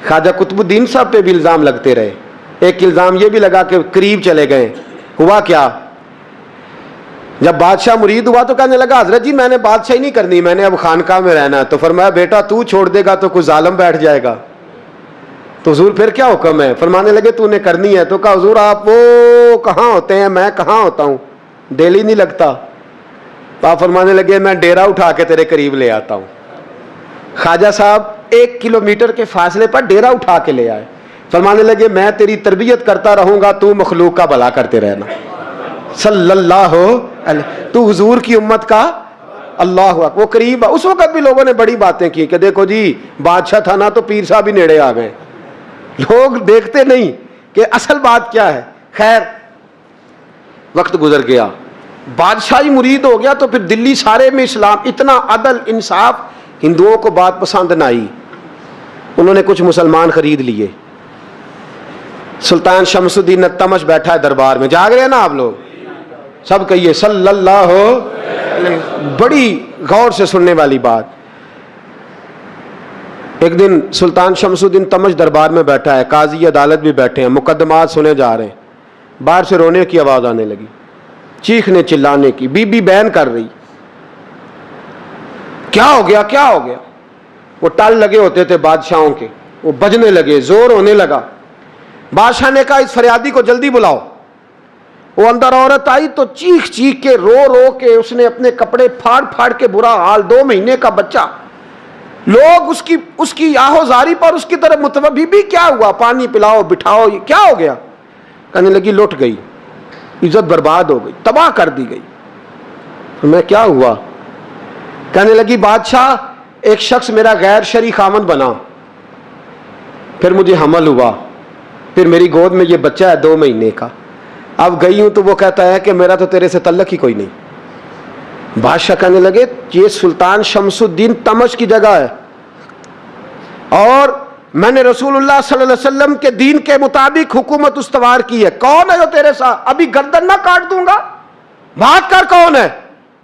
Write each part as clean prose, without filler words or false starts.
خواجہ قطب الدین صاحب پہ بھی الزام لگتے رہے. ایک الزام یہ بھی لگا کہ قریب چلے گئے. ہوا کیا؟ جب بادشاہ مرید ہوا تو کہنے لگا حضرت جی میں نے بادشاہی نہیں کرنی, میں نے اب خانقاہ میں رہنا ہے. تو فرمایا بیٹا تو چھوڑ دے گا تو کوئی ظالم بیٹھ جائے گا. تو حضور پھر کیا حکم ہے؟ فرمانے لگے تو نے کرنی ہے. تو کہا حضور آپ وہ کہاں ہوتے ہیں, میں کہاں ہوتا ہوں, دل ہی نہیں لگتا. تو آپ فرمانے لگے میں ڈیرا اٹھا کے تیرے قریب لے آتا ہوں. خواجہ صاحب 1 کلومیٹر کے فاصلے پر ڈیرا اٹھا کے لے آئے. فرمانے لگے میں تیری تربیت کرتا رہوں گا, تو مخلوق کا بھلا کرتے رہنا. صلی اللہ علیہ, تو حضور کی امت کا اللہ اکبر. وہ قریب, اس وقت بھی لوگوں نے بڑی باتیں کی کہ دیکھو جی بادشاہ تھا نا تو پیر صاحب ہی نیڑے آ گئے. لوگ دیکھتے نہیں کہ اصل بات کیا ہے. خیر وقت گزر گیا, بادشاہی مرید ہو گیا تو پھر دلی سارے میں اسلام, اتنا عدل انصاف, ہندوؤں کو بات پسند نہ آئی. انہوں نے کچھ مسلمان خرید لیے. سلطان شمس الدین التمش بیٹھا ہے دربار میں, جاگ رہے ہیں نا آپ لوگ, سب کہیے صلی اللہ علیہ. بڑی غور سے سننے والی بات. ایک دن سلطان شمس الدین تمش دربار میں بیٹھا ہے, قاضی عدالت بھی بیٹھے ہیں, مقدمات سنے جا رہے ہیں. باہر سے رونے کی آواز آنے لگی, چیخنے چلانے کی. بی بی بیان کر رہی, کیا ہو گیا کیا ہو گیا. وہ ٹال لگے ہوتے تھے بادشاہوں کے, وہ بجنے لگے, زور ہونے لگا. بادشاہ نے کہا اس فریادی کو جلدی بلاؤ. وہ اندر عورت آئی تو چیخ چیخ کے رو رو کے اس نے اپنے کپڑے پھاڑ پھاڑ کے, برا حال, 2 مہینے کا بچہ. لوگ اس کی آہو زاری پر اس کی طرف متوجہ. بی بی کیا ہوا, پانی پلاؤ بٹھاؤ, یہ کیا ہو گیا. کہنے لگی لٹ گئی, عزت برباد ہو گئی, تباہ کر دی گئی. میں کیا ہوا؟ کہنے لگی بادشاہ ایک شخص میرا غیر شرعی خامند بنا, پھر مجھے حمل ہوا, پھر میری گود میں یہ بچہ ہے 2 مہینے کا. اب گئی ہوں تو وہ کہتا ہے کہ میرا تو تیرے سے تعلق ہی کوئی نہیں. بادشاہ کہنے لگے یہ سلطان شمس الدین تمش کی جگہ ہے, اور میں نے رسول اللہ صلی اللہ علیہ وسلم کے دین کے مطابق حکومت استوار کی ہے. کون ہے جو تیرے ساتھ؟ ابھی گردن نہ کاٹ دوں گا, بات کر کون ہے.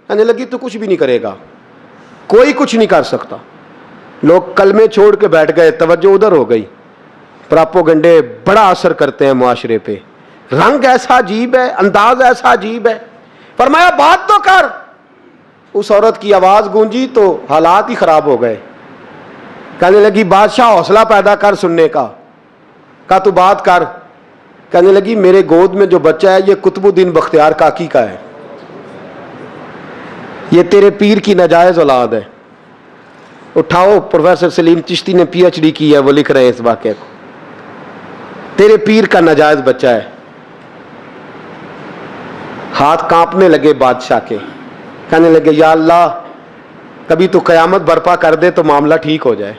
کہنے لگی تو کچھ بھی نہیں کرے گا, کوئی کچھ نہیں کر سکتا. لوگ کلمے چھوڑ کے بیٹھ گئے, توجہ ادھر ہو گئی. پراپوگنڈے بڑا اثر کرتے ہیں معاشرے پہ. رنگ ایسا عجیب ہے, انداز ایسا عجیب ہے. فرمایا بات تو کر. اس عورت کی آواز گونجی تو حالات ہی خراب ہو گئے. کہنے لگی بادشاہ حوصلہ پیدا کر سننے کا. کہا تو بات کر. کہنے لگی میرے گود میں جو بچہ ہے یہ قطب الدین بختیار کاکی کا ہے, یہ تیرے پیر کی ناجائز اولاد ہے. اٹھاؤ, پروفیسر سلیم چشتی نے PhD کی ہے, وہ لکھ رہے ہیں اس واقعے کو. تیرے پیر کا ناجائز بچہ ہے. ہاتھ کانپنے لگے بادشاہ کے. کہنے لگے یا اللہ کبھی تو قیامت برپا کر دے تو معاملہ ٹھیک ہو جائے,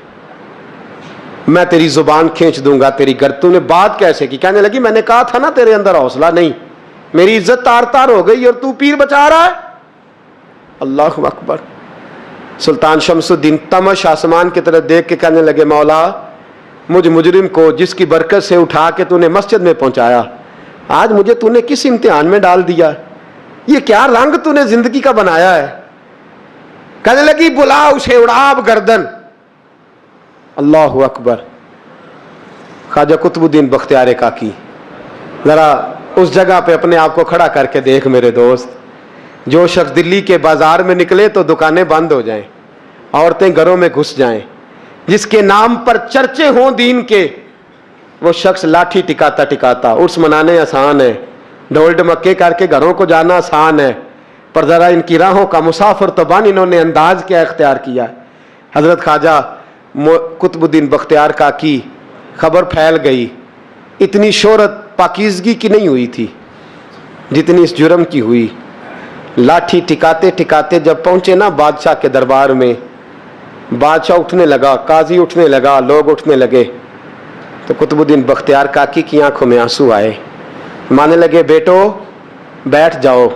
میں تیری زبان کھینچ دوں گا تیری گردن. تو نے بات کیسے کی؟ کہنے لگی میں نے کہا تھا نا تیرے اندر حوصلہ نہیں, میری عزت تار تار ہو گئی اور تو پیر بچا رہا ہے. اللہ اکبر. سلطان شمس الدین تمش آسمان کی طرف دیکھ کے کہنے لگے مولا مجھ مجرم کو جس کی برکت سے اٹھا کے تو نے مسجد میں پہنچایا, آج مجھے تو نے کس امتحان میں ڈال دیا. یہ کیا رنگ تو نے زندگی کا بنایا ہے. کہنے لگی بلا اسے, اڑاب گردن. اللہ اکبر. خواجہ قطب الدین بختیار کاکی, ذرا اس جگہ پہ اپنے آپ کو کھڑا کر کے دیکھ میرے دوست. جو شخص دلی کے بازار میں نکلے تو دکانیں بند ہو جائیں, عورتیں گھروں میں گھس جائیں, جس کے نام پر چرچے ہوں دین کے, وہ شخص لاٹھی ٹکاتا ٹکاتا. عرس منانے آسان ہے, ڈھول ڈمکے کر کے گھروں کو جانا آسان ہے, پر ذرا ان کی راہوں کا مسافر تو بن انہوں نے انداز کیا اختیار کیا ہے. حضرت خواجہ قطب الدین بختیار کاکی, خبر پھیل گئی. اتنی شہرت پاکیزگی کی نہیں ہوئی تھی جتنی اس جرم کی ہوئی. لاٹھی ٹکاتے ٹکاتے جب پہنچے نا بادشاہ کے دربار میں, بادشاہ اٹھنے لگا, قاضی اٹھنے لگا, لوگ اٹھنے لگے. تو قطب الدین بختیار کاکی کی آنکھوں میں آنسو آئے. مانے لگے بیٹو بیٹھ جاؤ,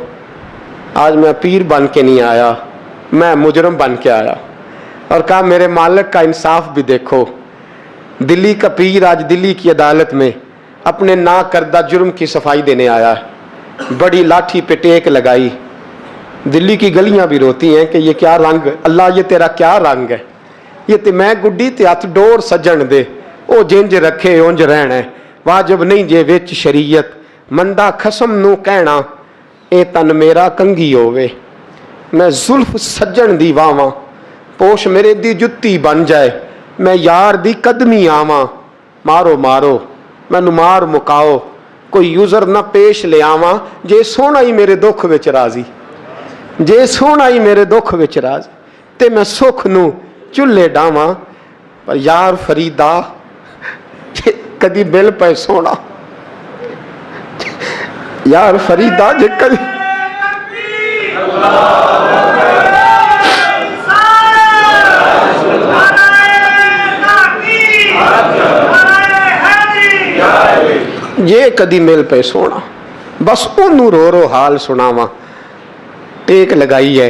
آج میں پیر بن کے نہیں آیا, میں مجرم بن کے آیا. اور کہا میرے مالک کا انصاف بھی دیکھو. دلی کا پیر آج دلی کی عدالت میں اپنے نا کردہ جرم کی صفائی دینے آیا. بڑی لاٹھی پہ ٹیک لگائی. دلی کی گلیاں بھی روتی ہیں کہ یہ کیا رنگ, اللہ یہ تیرا کیا رنگ ہے. یہ تے میں گڈی تے ہاتھ ڈور سجن دے, ਉਹ ਜਿੰਜ ਰੱਖੇ ਉਂਝ ਰਹਿਣਾ, ਵਾਜਬ ਨਹੀਂ ਜੇ ਵਿੱਚ ਸ਼ਰੀਅਤ, ਮੰਦਾ ਖਸਮ ਨੂੰ ਕਹਿਣਾ, ਇਹ ਤਨ ਮੇਰਾ ਕੰਗੀ ਹੋਵੇ, ਮੈਂ ਜ਼ੁਲਫ ਸੱਜਣ ਦੀ ਵਾਵਾਂ, ਪੋਸ਼ ਮੇਰੇ ਦੀ ਜੁੱਤੀ ਬਣ ਜਾਏ, ਮੈਂ ਯਾਰ ਦੀ ਕਦਮੀ ਆਵਾਂ, ਮਾਰੋ ਮਾਰੋ ਮੈਨੂੰ ਮਾਰ ਮੁਕਾਓ, ਕੋਈ ਯੂਜ਼ਰ ਨਾ ਪੇਸ਼ ਲਿਆਵਾਂ, ਜੇ ਸੋਹਣਾ ਹੀ ਮੇਰੇ ਦੁੱਖ ਵਿੱਚ ਰਾਜ਼ੀ, ਜੇ ਸੋਹਣਾ ਹੀ ਮੇਰੇ ਦੁੱਖ ਵਿੱਚ ਰਾਜ਼ੀ, ਤੇ ਮੈਂ ਸੁੱਖ ਨੂੰ ਚੁੱਲ੍ਹੇ ਡਾਵਾਂ, ਪਰ ਯਾਰ ਫਰੀਦਾ ਜੇ ਕਦੀ ਮਿਲ ਪਏ ਸੋਹਣਾ, ਯਾਰ ਫਰੀਦਾ ਜੇ ਕਦੀ ਜੇ ਕਦੀ ਮਿਲ ਪਏ ਸੋਹਣਾ, ਬਸ ਉਹਨੂੰ ਰੋ ਰੋ ਹਾਲ ਸੁਣਾਵਾਂ। ਟੇਕ ਲਗਾਈ ਹੈ,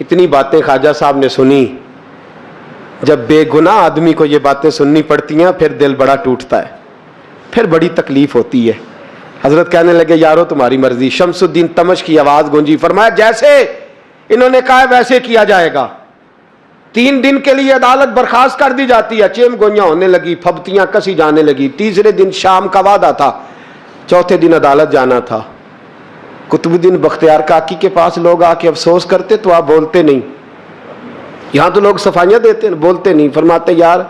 اتنی باتیں خواجہ صاحب نے سنی. جب بے گناہ آدمی کو یہ باتیں سننی پڑتی ہیں پھر دل بڑا ٹوٹتا ہے, پھر بڑی تکلیف ہوتی ہے. حضرت کہنے لگے یارو تمہاری مرضی. شمس الدین تمش کی آواز گونجی, فرمایا جیسے انہوں نے کہا ویسے کیا جائے گا. 3 دن کے لیے عدالت برخاست کر دی جاتی ہے. چیم گوئیاں ہونے لگی, پھبتیاں کسی جانے لگی. تیسرے دن شام کا وعدہ تھا, چوتھے دن عدالت جانا تھا. قطب الدین بختیار کاکی کے پاس لوگ آ کے افسوس کرتے تو آپ بولتے نہیں. یہاں تو لوگ صفائیاں دیتے ہیں, بولتے نہیں. فرماتے یار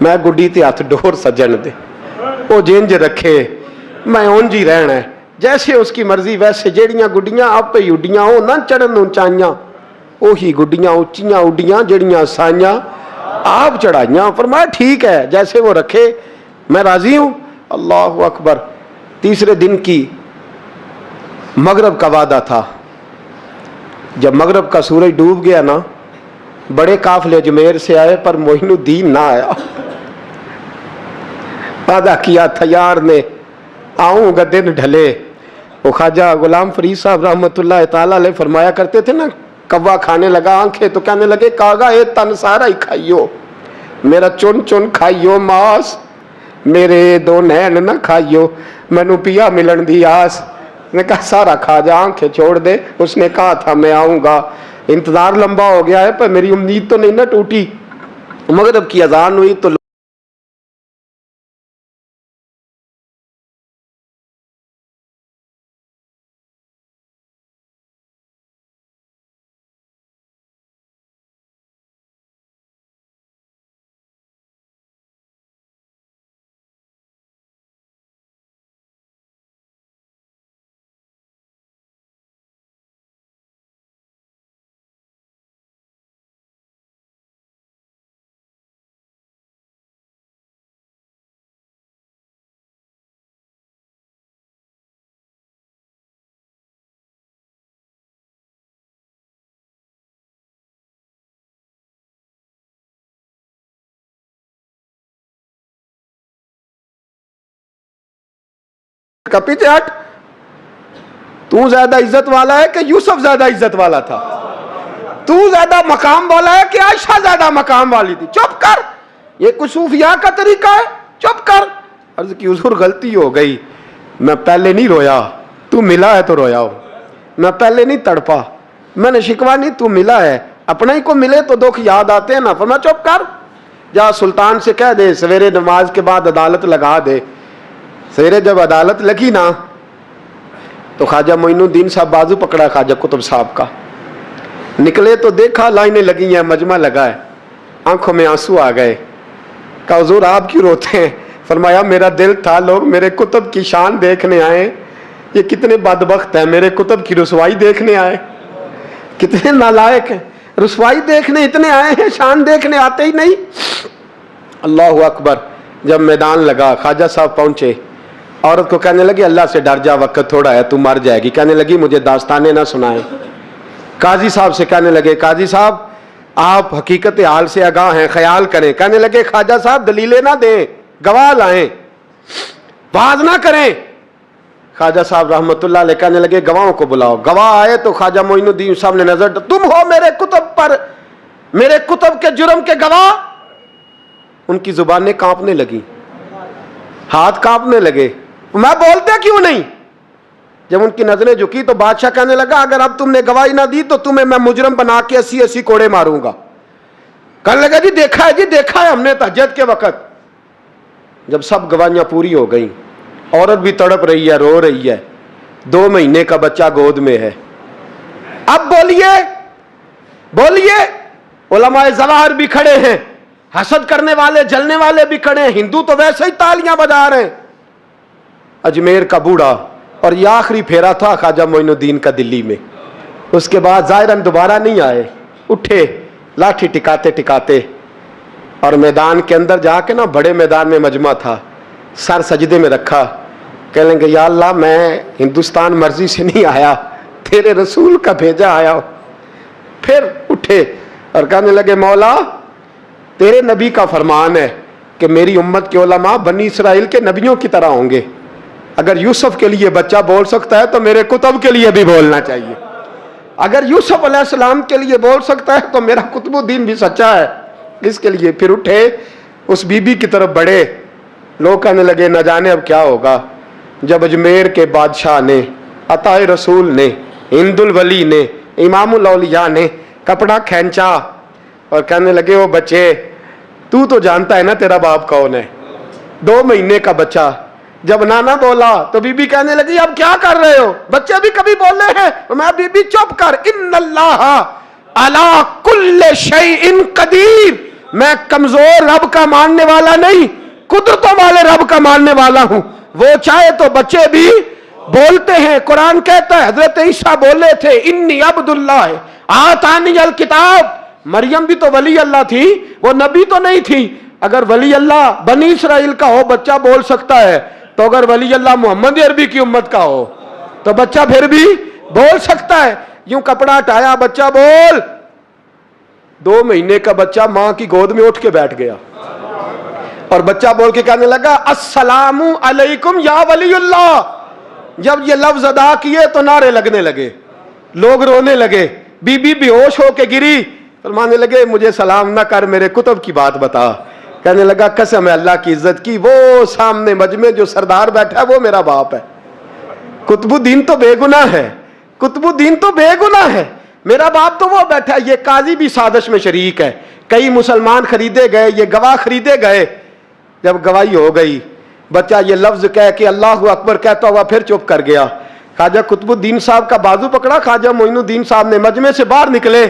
میں گڈی تے ہاتھ ڈور سجن دے, وہ جینج رکھے میں اونج ہی رہنا ہے, جیسے اس کی مرضی ویسے. جیڑیاں گڈیاں آپ پہ اڈیاں ہو نہ چڑھن اونچائیاں, وہی گڈیاں اونچیاں اڈیاں جڑیاں سائیاں آپ چڑھائیاں. فرمایا ٹھیک ہے جیسے وہ رکھے میں راضی ہوں. اللہ اکبر. تیسرے دن کی مغرب کا وعدہ تھا. جب مغرب کا سورج ڈوب گیا نا, بڑے قافلے اجمیر سے آئے پر معین الدین نہ آیا. وعدہ کیا تھا یار نے آؤں گا دن ڈھلے. وہ خواجہ غلام فرید صاحب رحمۃ اللہ تعالیٰ علیہ فرمایا کرتے تھے نا, کوا کھانے لگا آنکھیں تو کہنے لگے کاغا اے تن سارا ہی کھائیو, میرا چن چن کھائیو ماس, میرے 2 نین نہ کھائیو, مینو پیا ملن دی آس. نے کہا سارا کھا جا, آنکھیں چھوڑ دے. اس نے کہا تھا میں آؤں گا, انتظار لمبا ہو گیا ہے پر میری امید تو نہیں نہ ٹوٹی. مغرب کی اذان ہوئی تو کا پیچھے ہٹ. تو زیادہ عزت والا ہے کہ یوسف زیادہ عزت والا تھا؟ تو زیادہ مقام والا ہے کہ عائشہ زیادہ مقام والی تھی؟ چپ کر, یہ کوئی صوفیاء کا طریقہ ہے؟ چپ کر. عرض کی حضور غلطی ہو گئی, میں پہلے نہیں رویا, تو ملا ہے تو رویا ہو. میں پہلے نہیں تڑپا, میں نے شکوا نہیں, تو ملا ہے. اپنا ہی کو ملے تو دکھ یاد آتے ہیں نا. فرمایا چپ کر, جا سلطان سے کہہ دے سویرے نماز کے بعد عدالت لگا دے. سویرے جب عدالت لگی نا تو خواجہ معین الدین صاحب بازو پکڑا خواجہ قطب صاحب کا, نکلے تو دیکھا لائنیں لگی ہیں, مجمع لگا ہے, آنکھوں میں آنسو آ گئے. کہا حضور آپ کیوں روتے ہیں؟ فرمایا میرا دل تھا لوگ میرے کتب کی شان دیکھنے آئے, یہ کتنے بدبخت ہیں, میرے کتب کی رسوائی دیکھنے آئے. کتنے نالائق ہیں, رسوائی دیکھنے اتنے آئے ہیں, شان دیکھنے آتے ہی نہیں. اللہ اکبر. جب میدان لگا خواجہ صاحب پہنچے, عورت کو کہنے لگی اللہ سے ڈر جا, وقت تھوڑا ہے, تو مر جائے گی. کہنے لگی مجھے داستانیں نہ سنائیں. قاضی صاحب سے کہنے لگے قاضی صاحب آپ حقیقت حال سے آگاہ ہیں, خیال کریں. کہنے لگے خواجہ صاحب دلیلیں نہ دیں, گواہ لائیں, باز نہ کریں. خواجہ صاحب رحمت اللہ علیہ کہنے لگے گواہوں کو بلاؤ. گواہ آئے تو خواجہ معین الدین صاحب نے نظر, تم ہو میرے کتب پر, میرے کتب کے جرم کے گواہ. ان کی زبانیں کانپنے لگی, ہاتھ کانپنے لگے. میں بولتے کیوں نہیں؟ جب ان کی نظریں جھکی تو بادشاہ کہنے لگا اگر اب تم نے گواہی نہ دی تو تمہیں میں مجرم بنا کے 80 کوڑے ماروں گا. کہنے لگا جی دیکھا ہے, جی دیکھا ہے ہم نے تہجد کے وقت. جب سب گواہیاں پوری ہو گئیں, عورت بھی تڑپ رہی ہے, رو رہی ہے, 2 مہینے کا بچہ گود میں ہے. اب بولیے بولیے. علماء ظواہر بھی کھڑے ہیں, حسد کرنے والے جلنے والے بھی کھڑے ہیں, ہندو تو ویسے ہی تالیاں بجا رہے ہیں. اجمیر کا بوڑھا, اور یہ آخری پھیرا تھا خواجہ معین الدین کا دلی میں. اس کے بعد ظاہراً دوبارہ نہیں آئے. اٹھے لاٹھی ٹکاتے ٹکاتے اور میدان کے اندر جا کے نا, بڑے میدان میں مجمع تھا, سر سجدے میں رکھا. کہنے لگے یا اللہ میں ہندوستان مرضی سے نہیں آیا, تیرے رسول کا بھیجا آیا ہوں. پھر اٹھے اور کہنے لگے مولا تیرے نبی کا فرمان ہے کہ میری امت کے علماء بنی اسرائیل کے نبیوں کی طرح ہوں گے. اگر یوسف کے لیے بچہ بول سکتا ہے تو میرے کتب کے لیے بھی بولنا چاہیے. اگر یوسف علیہ السلام کے لیے بول سکتا ہے تو میرا قطب الدین بھی سچا ہے. اس کے لیے پھر اٹھے, اس بی بی کی طرف بڑھے. لوگ کہنے لگے نہ جانے اب کیا ہوگا. جب اجمیر کے بادشاہ نے, عطا رسول نے, ہند الولی نے, امام الاولیاء نے کپڑا کھینچا اور کہنے لگے وہ بچے تو جانتا ہے نا تیرا باپ کون ہے, 2 مہینے کا بچہ. جب نانا بولا تو بی بی کہنے لگی اب کیا کر رہے ہو, بچے بھی کبھی بولے ہیں. میں بی بی چپ کر, ان اللہ علی کل شیء قدیر, میں کمزور رب کا ماننے والا نہیں, قدرتوں والے رب کا ماننے والا ہوں. وہ چاہے تو بچے بھی بولتے ہیں. قرآن کہتا ہے حضرت عیسیٰ بولے تھے انی عبد اللہ آتانی الکتاب. مریم بھی تو ولی اللہ تھی, وہ نبی تو نہیں تھی. اگر ولی اللہ بنی اسرائیل کا ہو بچہ بول سکتا ہے, تو اگر ولی اللہ محمد عربی کی امت کا ہو تو بچہ پھر بھی بول سکتا ہے. یوں کپڑا ہٹایا, بچہ بول. 2 مہینے کا بچہ ماں کی گود میں اٹھ کے بیٹھ گیا اور بچہ بول کے کہنے لگا السلام علیکم یا ولی اللہ. جب یہ لفظ ادا کیے تو نعرے لگنے لگے, لوگ رونے لگے. بی بی بے ہوش ہو کے گری, فرمانے لگے مجھے سلام نہ کر, میرے کتب کی بات بتا. کہنے لگا قسم ہے اللہ کی عزت کی, وہ سامنے مجمع جو سردار بیٹھا ہے وہ میرا باپ ہے. قطب الدین تو بے گناہ ہے, قطب الدین تو بے گناہ ہے, میرا باپ تو وہ بیٹھا ہے. یہ قاضی بھی سازش میں شریک ہے. کئی مسلمان خریدے گئے, یہ گواہ خریدے گئے. جب گواہی ہو گئی, بچہ یہ لفظ کہہ کے اللہ اکبر کہتا ہوا پھر چپ کر گیا. خواجہ قطب الدین صاحب کا بازو پکڑا, خواجہ معین الدین صاحب نے مجمع سے باہر نکلے.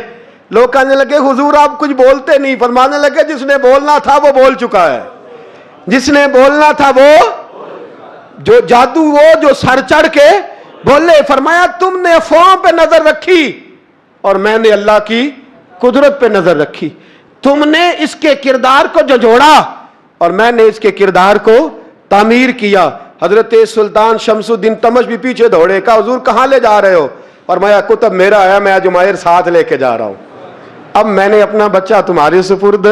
لوگ کہنے لگے حضور آپ کچھ بولتے نہیں. فرمانے لگے جس نے بولنا تھا وہ بول چکا ہے, جس نے بولنا تھا وہ جو جادو وہ جو سر چڑھ کے بولے. فرمایا تم نے افواہوں پہ نظر رکھی اور میں نے اللہ کی قدرت پہ نظر رکھی. تم نے اس کے کردار کو جھنجھوڑا اور میں نے اس کے کردار کو تعمیر کیا. حضرت سلطان شمس الدین تمش بھی پیچھے دوڑے, کہا حضور کہاں لے جا رہے ہو. اور میں کتب میرا آیا, میں جمائر ساتھ لے کے جا رہا ہوں. اب میں نے اپنا بچہ تمہارے سپرد,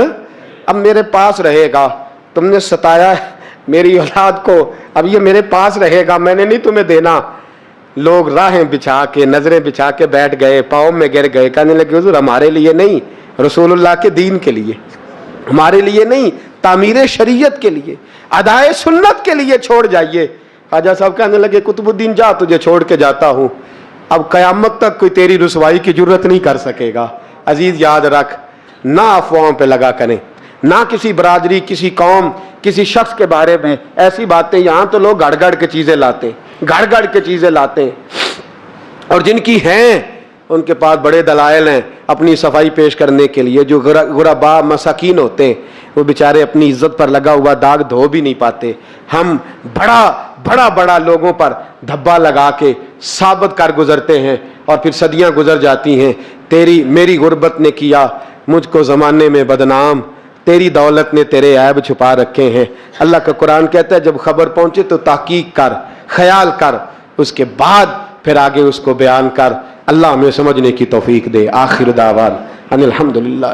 اب میرے پاس رہے گا. تم نے ستایا میری اولاد کو, اب یہ میرے پاس رہے گا, میں نے نہیں تمہیں دینا. لوگ راہیں بچھا کے نظریں بچھا کے بیٹھ گئے, پاؤں میں گر گئے. کہنے لگے حضور ہمارے لیے نہیں, رسول اللہ کے دین کے لیے, ہمارے لیے نہیں, تعمیر شریعت کے لیے, ادائے سنت کے لیے چھوڑ جائیے. خواجہ صاحب کہنے لگے قطب الدین جا, تجھے چھوڑ کے جاتا ہوں, اب قیامت تک کوئی تیری رسوائی کی جرت نہیں کر سکے گا. عزیز یاد رکھ, نہ افواہوں پہ لگا کریں, نہ کسی برادری, کسی قوم, کسی شخص کے بارے میں ایسی باتیں. یہاں تو لوگ گڑ گڑ کے چیزیں لاتے, گڑ گڑ کے چیزیں لاتے, اور جن کی ہیں ان کے پاس بڑے دلائل ہیں اپنی صفائی پیش کرنے کے لیے. جو غربا مساکین ہوتے ہیں وہ بیچارے اپنی عزت پر لگا ہوا داغ دھو بھی نہیں پاتے. ہم بڑا لوگوں پر دھبا لگا کے ثابت کر گزرتے ہیں اور پھر صدیاں گزر جاتی ہیں. میری غربت نے کیا مجھ کو زمانے میں بدنام, تیری دولت نے تیرے عیب چھپا رکھے ہیں. اللہ کا قرآن کہتا ہے جب خبر پہنچے تو تحقیق کر, خیال کر, اس کے بعد پھر آگے اس کو بیان کر. اللہ ہمیں سمجھنے کی توفیق دے. آخر دعوان ان الحمدللہ.